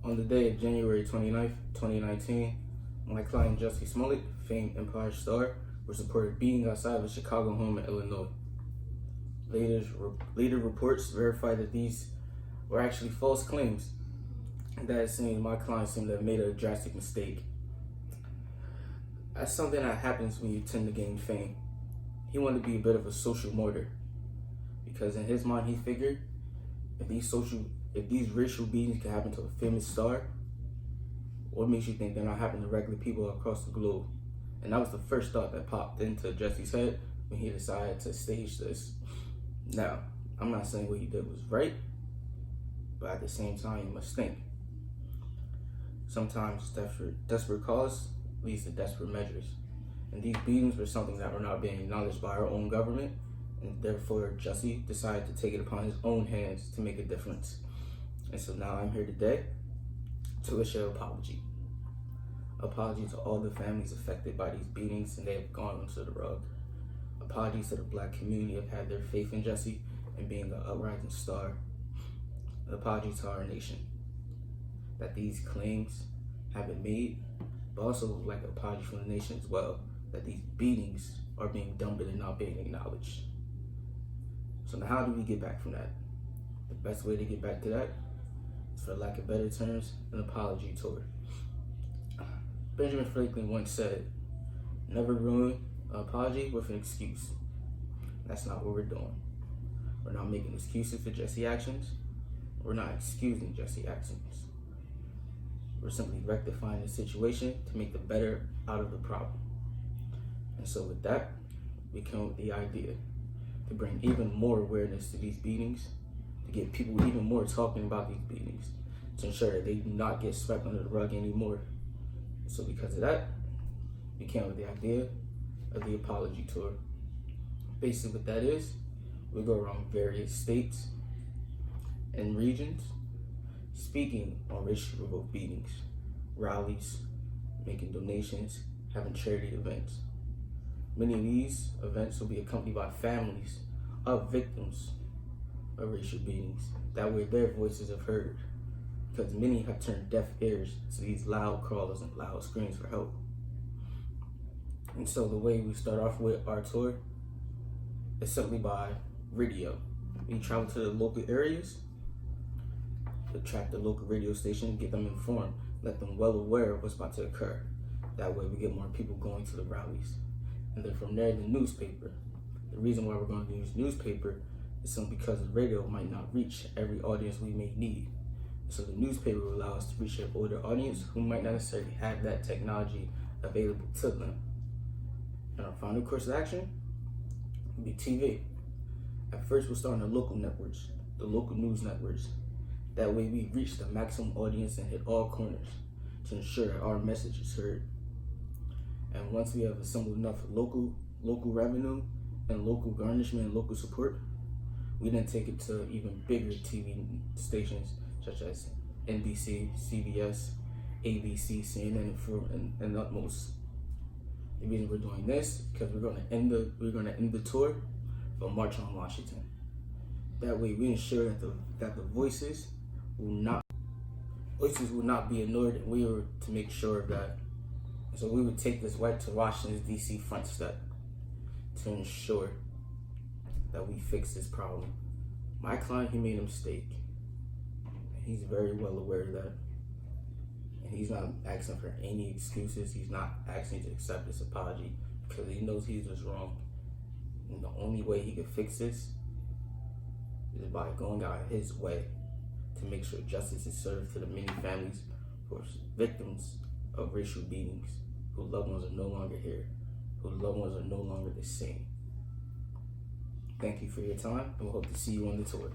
On the day of January 29th, 2019, my client Jussie Smollett, famed Empire star, was reported beating outside of a Chicago home in Illinois. Later reports verified that these were actually false claims, and that it seemed my client seemed to have made a drastic mistake. That's something that happens when you tend to gain fame. He wanted to be a bit of a social martyr, because in his mind he figured if these racial beatings can happen to a famous star, what makes you think they're not happening to regular people across the globe? And that was the first thought that popped into Jussie's head when he decided to stage this. Now, I'm not saying what he did was right, but at the same time, you must think. Sometimes desperate cause leads to desperate measures. And these beatings were something that were not being acknowledged by our own government, and therefore Jussie decided to take it upon his own hands to make a difference. And so now I'm here today to issue an apology. Apology to all the families affected by these beatings and they have gone under the rug. Apologies to the Black community who have had their faith in Jussie and being the uprising star. An apology to our nation that these claims have been made, but also like an apology from the nation as well, that these beatings are being dumped and not being acknowledged. So now how do we get back from that? The best way to get back to that is, for lack of better terms, an apology tour. Benjamin Franklin once said, never ruin an apology with an excuse. That's not what we're doing. We're not making excuses for Jussie actions. We're not excusing Jussie actions. We're simply rectifying the situation to make the better out of the problem. And so with that, we came up with the idea to bring even more awareness to these beatings, to get people even more talking about these beatings, to ensure that they do not get swept under the rug anymore. So because of that, we came up with the idea of the apology tour. Basically what that is, we go around various states and regions speaking on racially provoked beatings, rallies, making donations, having charity events. Many of these events will be accompanied by families of victims of racial beatings. That way their voices are heard, because many have turned deaf ears to these loud calls and loud screams for help. And so the way we start off with our tour is simply by radio. We travel to the local areas, to track the local radio station, get them informed, let them well aware of what's about to occur. That way we get more people going to the rallies. And then from there, the newspaper. The reason why we're going to use newspaper is simply because the radio might not reach every audience we may need. So the newspaper will allow us to reach an older audience who might not necessarily have that technology available to them. And our final course of action will be TV. At first, we'll start on the local networks, the local news networks. That way we reach the maximum audience and hit all corners to ensure that our message is heard. And once we have assembled enough local revenue and local garnishment and local support, we then take it to even bigger TV stations such as NBC, CBS, ABC, CNN, and utmost. The reason we're doing this is because we're going to end the tour for March on Washington. That way, we ensure that the voices will not be ignored, and we were to make sure of that. So we would take this right to Washington D.C. front step to ensure that we fix this problem. My client, he made a mistake. He's very well aware of that. And he's not asking for any excuses. He's not asking to accept this apology because he knows he was wrong. And the only way he could fix this is by going out his way to make sure justice is served to the many families who are victims of racial beatings, whose loved ones are no longer here, whose loved ones are no longer the same. Thank you for your time, and we hope to see you on the tour.